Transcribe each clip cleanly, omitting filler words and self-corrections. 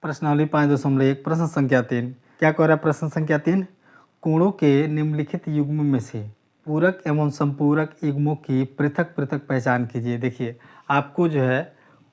प्रश्नावली 5.1 प्रश्न संख्या 3 क्या कह रहा है? प्रश्न संख्या 3 कोणों के निम्नलिखित युग्म में से पूरक एवं संपूरक युग्मों की पृथक पृथक पहचान कीजिए। देखिए आपको जो है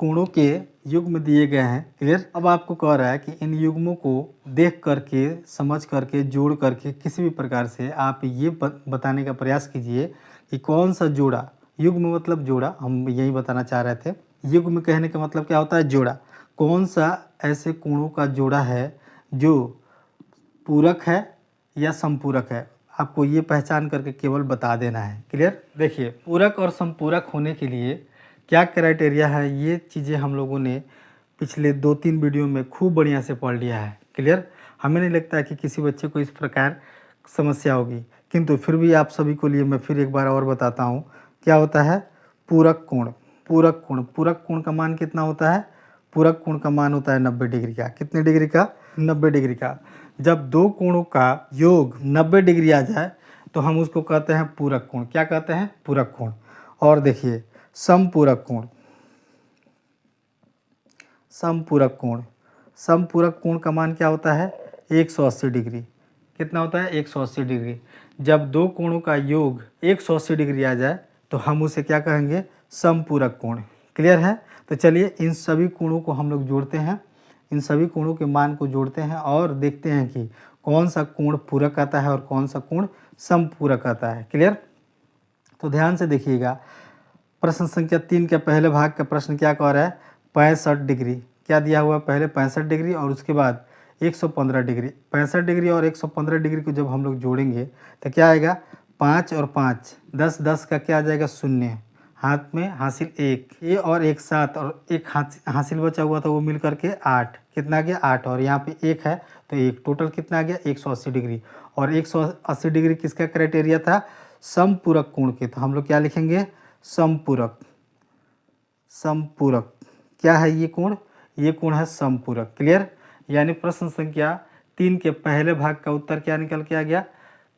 कोणों के युग्म दिए गए हैं, क्लियर। अब आपको कह रहा है कि इन युग्मों को देख करके, समझ करके, जोड़ करके किसी भी प्रकार से आप ये बताने का प्रयास कीजिए कि कौन सा जोड़ा, युग्म मतलब जोड़ा, हम यही बताना चाह रहे थे। युग्म कहने का मतलब क्या होता है? जोड़ा। कौन सा ऐसे कोणों का जोड़ा है जो पूरक है या संपूरक है, आपको ये पहचान करके केवल बता देना है, क्लियर। देखिए पूरक और संपूरक होने के लिए क्या क्राइटेरिया है, ये चीज़ें हम लोगों ने पिछले 2-3 वीडियो में खूब बढ़िया से पढ़ लिया है, क्लियर। हमें नहीं लगता है कि किसी बच्चे को इस प्रकार समस्या होगी, किंतु फिर भी आप सभी को लिए मैं फिर एक बार और बताता हूँ। क्या होता है? पूरक कोण। पूरक कोण, पूरक कोण का मान कितना होता है? पूरक कोण का मान होता है 90 डिग्री का। कितने डिग्री का? 90 डिग्री का। जब दो कोणों का योग 90 डिग्री आ जाए तो हम उसको कहते हैं पूरक कोण। क्या कहते हैं? पूरक कोण। और देखिए समपूरक कोण, समपूरक कोण, समपूरक कोण का मान क्या होता है? 180 डिग्री। कितना होता है? 180 डिग्री। जब दो कोणों का योग 180 डिग्री आ जाए तो हम उसे क्या कहेंगे? समपूरक कोण। क्लियर है? तो चलिए इन सभी कोणों को हम लोग जोड़ते हैं, इन सभी कोणों के मान को जोड़ते हैं और देखते हैं कि कौन सा कोण पूरक आता है और कौन सा कोण समपूरक आता है, क्लियर। तो ध्यान से देखिएगा, प्रश्न संख्या 3 के पहले भाग का प्रश्न क्या कह रहा है? 65 डिग्री। क्या दिया हुआ? पहले 65 डिग्री और उसके बाद 115 डिग्री। 65 डिग्री और 115 डिग्री को जब हम लोग जोड़ेंगे तो क्या आएगा? 5 और 5 10, 10 का क्या आ जाएगा? 0। हाथ में हासिल 1, ये और 1 7 और एक हासिल बचा हुआ था वो मिल करके 8। कितना आ गया? 8। और यहाँ पे 1 है तो 1, टोटल कितना आ गया? 180 डिग्री। और 180 डिग्री किसका क्राइटेरिया था? समपूरक कोण के। तो हम लोग क्या लिखेंगे? समपूरक। समपूरक क्या है ये कोण? ये कोण है समपूरक, क्लियर। यानी प्रश्न संख्या 3 के पहले भाग का उत्तर क्या निकल के आ गया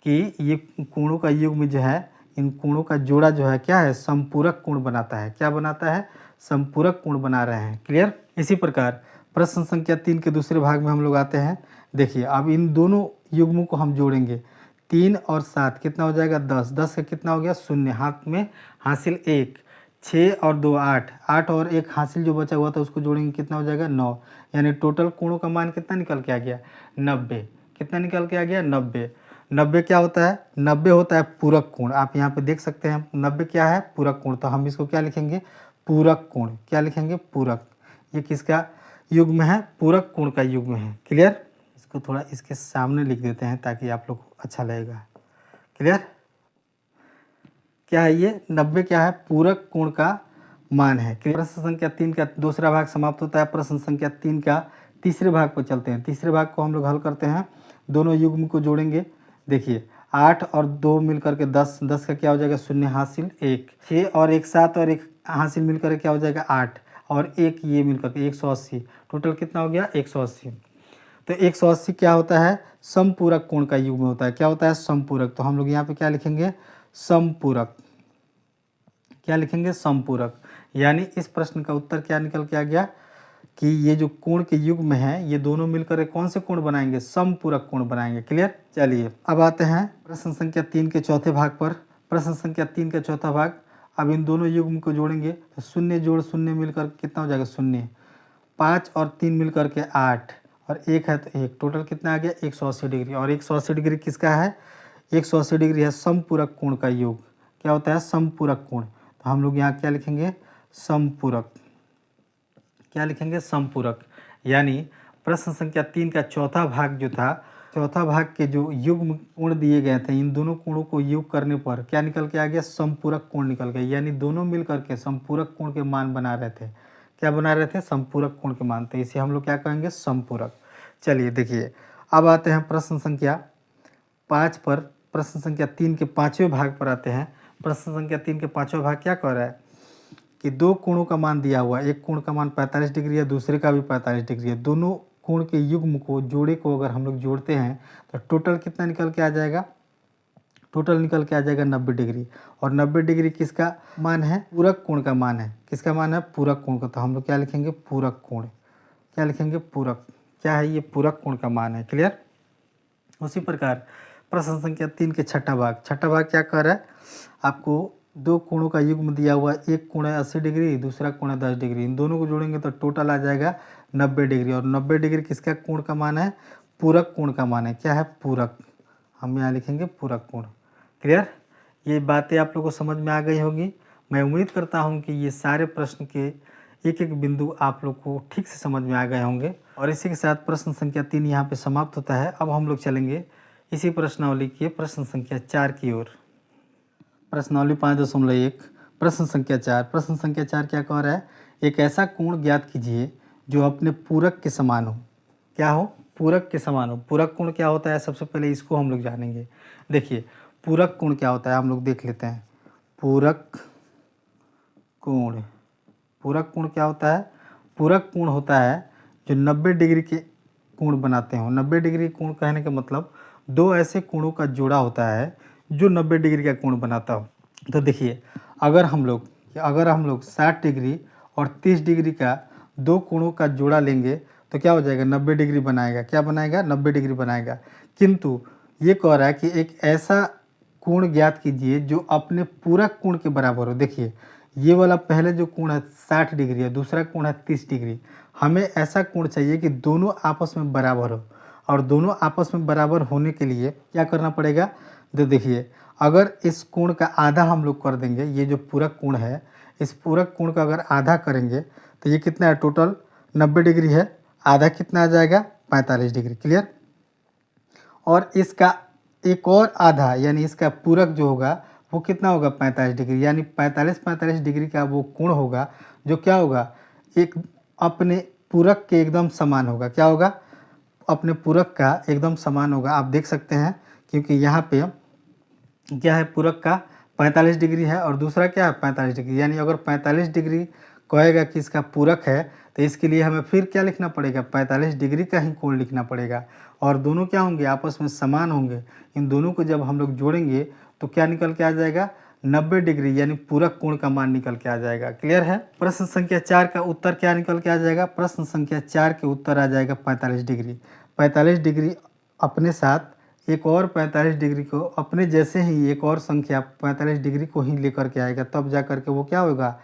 कि ये कोणों का युग्म जो है, इन कोणों का जोड़ा जो है क्या है? समपूरक कोण बनाता है। क्या बनाता है? समपूरक कोण बना रहे हैं, क्लियर। इसी प्रकार प्रश्न संख्या 3 के दूसरे भाग में हम लोग आते हैं। देखिए अब इन दोनों युग्मों को हम जोड़ेंगे। 3 और 7 कितना हो जाएगा? 10। 10 का कितना हो गया? 0। हाथ में हासिल 1, 6 और 2 8, 8 और 1 हासिल जो बचा हुआ था उसको जोड़ेंगे, कितना हो जाएगा? 9। यानी टोटल कोणों का मान कितना निकल के आ गया? 90। कितना निकल के आ गया? 90। 90 क्या होता है? 90 होता है पूरक कोण। आप यहाँ पे देख सकते हैं 90 क्या है? पूरक कोण। तो हम इसको क्या लिखेंगे? पूरक कोण। क्या लिखेंगे? पूरक। ये किसका युग्म है? पूरक कोण का युग्म है, क्लियर। इसको थोड़ा इसके सामने लिख देते हैं ताकि आप लोग को अच्छा लगेगा, क्लियर। क्या है ये? 90 क्या है? पूरक कोण का मान है। प्रश्न संख्या 3 का दूसरा भाग समाप्त होता है। प्रश्न संख्या 3 का तीसरे भाग पर चलते हैं। तीसरे भाग को हम लोग हल करते हैं। दोनों युग्म को जोड़ेंगे। देखिए 8 और 2 मिलकर के 10, 10 का क्या हो जाएगा? 0 हासिल 1, 6 और 1 7 और 1 हासिल मिलकर क्या हो जाएगा? 8 और 1 ये मिलकर के 180। टोटल कितना हो गया? 180। तो 180 क्या होता है? समपूरक कोण का युग्म होता है। क्या होता है? समपूरक। तो हम लोग यहाँ पे क्या लिखेंगे? समपूरक। क्या लिखेंगे? समपूरक। यानी इस प्रश्न का उत्तर क्या निकल के आ गया कि ये जो कोण के युग्म है ये दोनों मिलकर कौन से कोण बनाएंगे? समपूरक कोण बनाएंगे, क्लियर। चलिए अब आते हैं प्रश्न संख्या 3 के चौथे भाग पर। प्रश्न संख्या 3 का चौथा भाग, अब इन दोनों युग्म को जोड़ेंगे तो 0 जोड़ 0 मिलकर कितना हो जाएगा? 0। 5 और 3 मिलकर के 8 और 1 है तो 1, टोटल कितना आ गया? 180 डिग्री। और 180 डिग्री किसका है? 180 डिग्री है समपूरक कोण का योग। क्या होता है? समपूरक कोण। तो हम लोग यहाँ क्या लिखेंगे? समपूरक। क्या लिखेंगे? समपूरक। यानी प्रश्न संख्या 3 का चौथा भाग जो था, चौथा भाग के जो युग्म कोण दिए गए थे, इन दोनों कोणों को योग करने पर क्या निकल के आ गया? समपूरक कोण निकल गया। यानी दोनों मिलकर के समपूरक कोण के मान बना रहे थे। क्या बना रहे थे? समपूरक कोण के मान। तो इसे हम लोग क्या कहेंगे? समपूरक। चलिए देखिए अब आते हैं प्रश्न संख्या 5 पर। प्रश्न संख्या 3 के 5वें भाग पर आते हैं। प्रश्न संख्या 3 के 5वां भाग क्या कह रहा है कि दो कोणों का मान दिया हुआ, एक कोण का मान 45 डिग्री है, दूसरे का भी 45 डिग्री है। दोनों कोण के युग्म को, जोड़े को अगर हम लोग जोड़ते हैं तो टोटल कितना निकल के आ जाएगा? टोटल निकल के आ जाएगा 90 डिग्री। और 90 डिग्री किसका मान है? पूरक कोण का मान है। किसका मान है? पूरक कोण का। तो हम लोग क्या लिखेंगे? पूरक कोण। क्या लिखेंगे? पूरक। क्या है, ये पूरक कोण का मान है। क्लियर। उसी प्रकार प्रश्न संख्या 3 के छठा भाग क्या कह रहा है, आपको दो कोणों का युग्म दिया हुआ, एक कोण है 80 डिग्री, दूसरा कोण है 10 डिग्री। इन दोनों को जोड़ेंगे तो टोटल आ जाएगा 90 डिग्री, और 90 डिग्री किसका कोण का मान है, पूरक कोण का मान है। क्या है, पूरक। हम यहाँ लिखेंगे पूरक कोण। क्लियर। ये बातें आप लोगों को समझ में आ गई होगी। मैं उम्मीद करता हूँ कि ये सारे प्रश्न के एक एक बिंदु आप लोग को ठीक से समझ में आ गए होंगे। और इसी के साथ प्रश्न संख्या 3 यहाँ पे समाप्त होता है। अब हम लोग चलेंगे इसी प्रश्नावली के प्रश्न संख्या 4 की ओर। प्रश्नावली 5.1 प्रश्न संख्या 4। प्रश्न संख्या 4 क्या कह रहा है, एक ऐसा कोण ज्ञात कीजिए जो अपने पूरक के समान हो। क्या हो, पूरक के समान हो। पूरक कोण क्या होता है, सबसे पहले इसको हम लोग जानेंगे। देखिए पूरक कोण क्या होता है, हम लोग देख लेते हैं। पूरक कोण, पूरक कोण क्या होता है, पूरक कोण होता है जो 90 डिग्री के कोण बनाते हो। 90 डिग्री कोण कहने का मतलब दो ऐसे कोणों का जोड़ा होता है जो 90 डिग्री का कोण बनाता हो। तो देखिए अगर हम लोग 60 डिग्री और 30 डिग्री का दो कोणों का जोड़ा लेंगे तो क्या हो जाएगा, 90 डिग्री बनाएगा। क्या बनाएगा, 90 डिग्री बनाएगा। किंतु ये कह रहा है कि एक ऐसा कोण ज्ञात कीजिए जो अपने पूरक कोण के बराबर हो। देखिए ये वाला पहले जो कोण है 60 डिग्री है, दूसरा कोण है 30 डिग्री। हमें ऐसा कोण चाहिए कि दोनों आपस में बराबर हो, और दोनों आपस में बराबर होने के लिए क्या करना पड़ेगा, तो देखिए अगर इस कोण का आधा हम लोग कर देंगे, ये जो पूरक कोण है इस पूरक कोण का अगर आधा करेंगे तो ये कितना है, टोटल 90 डिग्री है, आधा कितना आ जाएगा, 45 डिग्री। क्लियर। और इसका एक और आधा यानी इसका पूरक जो होगा वो कितना होगा, 45 डिग्री। यानी 45 डिग्री का वो कोण होगा जो क्या होगा, एक अपने पूरक के एकदम समान होगा। क्या होगा, अपने पूरक का एकदम समान होगा। आप देख सकते हैं क्योंकि यहाँ पे क्या है, पूरक का 45 डिग्री है और दूसरा क्या है 45 डिग्री। यानी अगर 45 डिग्री कहेगा कि इसका पूरक है तो इसके लिए हमें फिर क्या लिखना पड़ेगा, 45 डिग्री का ही कोण लिखना पड़ेगा। और दोनों क्या होंगे, आपस में समान होंगे। इन दोनों को जब हम लोग जोड़ेंगे तो क्या निकल के आ जाएगा, 90 डिग्री, यानी पूरक कोण का मान निकल के आ जाएगा। क्लियर है। प्रश्न संख्या 4 का उत्तर क्या निकल के आ जाएगा, प्रश्न संख्या 4 के उत्तर आ जाएगा 45 डिग्री। 45 डिग्री अपने साथ एक और 45 डिग्री को अपने जैसे ही एक और संख्या 45 डिग्री को ही लेकर के आएगा, तब जा कर के वो क्या होगा,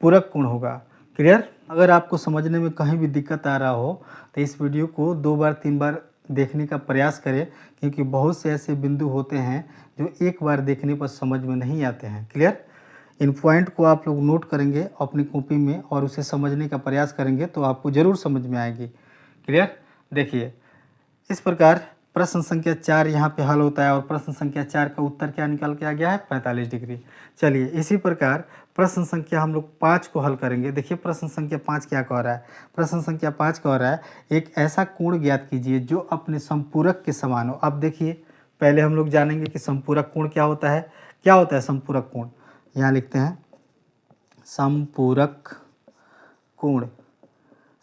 पूरक कोण होगा। क्लियर। अगर आपको समझने में कहीं भी दिक्कत आ रहा हो तो इस वीडियो को 2 बार 3 बार देखने का प्रयास करें, क्योंकि बहुत से ऐसे बिंदु होते हैं जो एक बार देखने पर समझ में नहीं आते हैं। क्लियर। इन पॉइंट को आप लोग नोट करेंगे अपनी कॉपी में और उसे समझने का प्रयास करेंगे तो आपको ज़रूर समझ में आएगी। क्लियर। देखिए इस प्रकार प्रश्न संख्या 4 यहाँ पे हल होता है और प्रश्न संख्या 4 का उत्तर क्या निकल के आ गया है, 45 डिग्री। चलिए इसी प्रकार प्रश्न संख्या हम लोग 5 को हल करेंगे। देखिए प्रश्न संख्या 5 क्या कह रहा है, प्रश्न संख्या 5 कह रहा है एक ऐसा कोण ज्ञात कीजिए जो अपने संपूरक के समान हो। अब देखिए पहले हम लोग जानेंगे कि संपूरक कोण क्या होता है। क्या होता है संपूरक कोण, यहाँ लिखते हैं संपूरक कोण।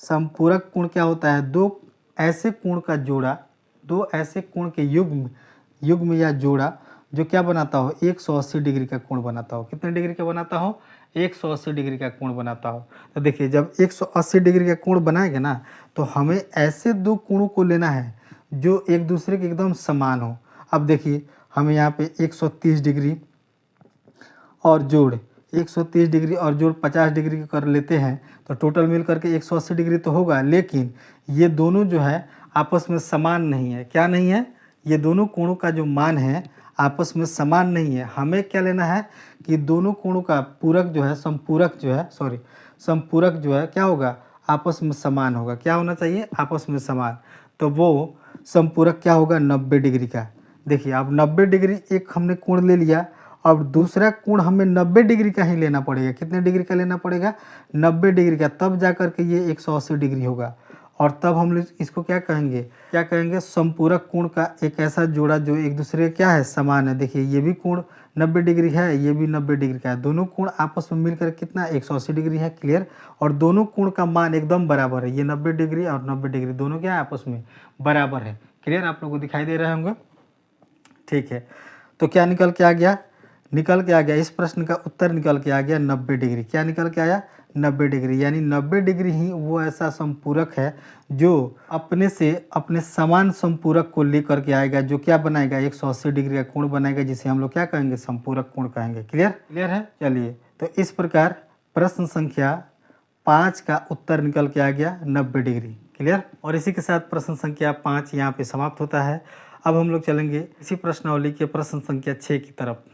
संपूरक कोण क्या होता है, दो ऐसे कोण का जोड़ा, दो ऐसे कोण के युग्म या जोड़ा जो क्या बनाता हो, 180 डिग्री का कोण बनाता हो। कितने डिग्री का बनाता हो, 180 डिग्री का कोण बनाता हो। तो देखिए जब 180 डिग्री का कोण बनाएगा ना तो हमें ऐसे दो कोणों को लेना है जो एक दूसरे के एकदम समान हो। अब देखिए हमें यहाँ पे 130 डिग्री और जोड़ 130 डिग्री और जोड़ 50 डिग्री कर लेते हैं तो टोटल मिल करके 180 डिग्री तो होगा, लेकिन ये दोनों जो है आपस में समान नहीं है। क्या नहीं है, ये दोनों कोणों का जो मान है आपस में समान नहीं है। हमें क्या लेना है कि दोनों कोणों का पूरक जो है, संपूरक जो है क्या होगा, आपस में समान होगा। क्या होना चाहिए, आपस में समान। तो वो संपूरक क्या होगा, 90 डिग्री का। देखिए अब 90 डिग्री एक हमने कोण ले लिया, अब दूसरा कोण हमें 90 डिग्री का ही लेना पड़ेगा। कितने डिग्री का लेना पड़ेगा, 90 डिग्री का, तब जा कर के ये 180 डिग्री होगा। और तब हम लोग इसको क्या कहेंगे, संपूरक कोण का एक ऐसा जोड़ा जो एक दूसरे क्या है, समान है। देखिए ये भी कोण 90 डिग्री है, ये भी 90 डिग्री का है, दोनों कोण आपस में मिलकर कितना 180 डिग्री है। क्लियर। और दोनों कोण का मान एकदम बराबर है, ये 90 डिग्री और 90 डिग्री दोनों क्या है, आपस में बराबर है। क्लियर, आप लोगों को दिखाई दे रहे होंगे। ठीक है, तो क्या निकल के आ गया, इस प्रश्न का उत्तर निकल के आ गया 90 डिग्री। क्या निकल के आया, 90 डिग्री, यानी 90 डिग्री ही वो ऐसा संपूरक है जो अपने से अपने समान संपूरक को लेकर के आएगा, जो क्या बनाएगा 180 डिग्री का कोण बनाएगा, जिसे हम लोग क्या कहेंगे संपूरक कोण कहेंगे। क्लियर है। चलिए, तो इस प्रकार प्रश्न संख्या 5 का उत्तर निकल के आ गया 90 डिग्री। क्लियर। और इसी के साथ प्रश्न संख्या 5 यहाँ पे समाप्त होता है। अब हम लोग चलेंगे इसी प्रश्नावली के प्रश्न संख्या 6 की तरफ।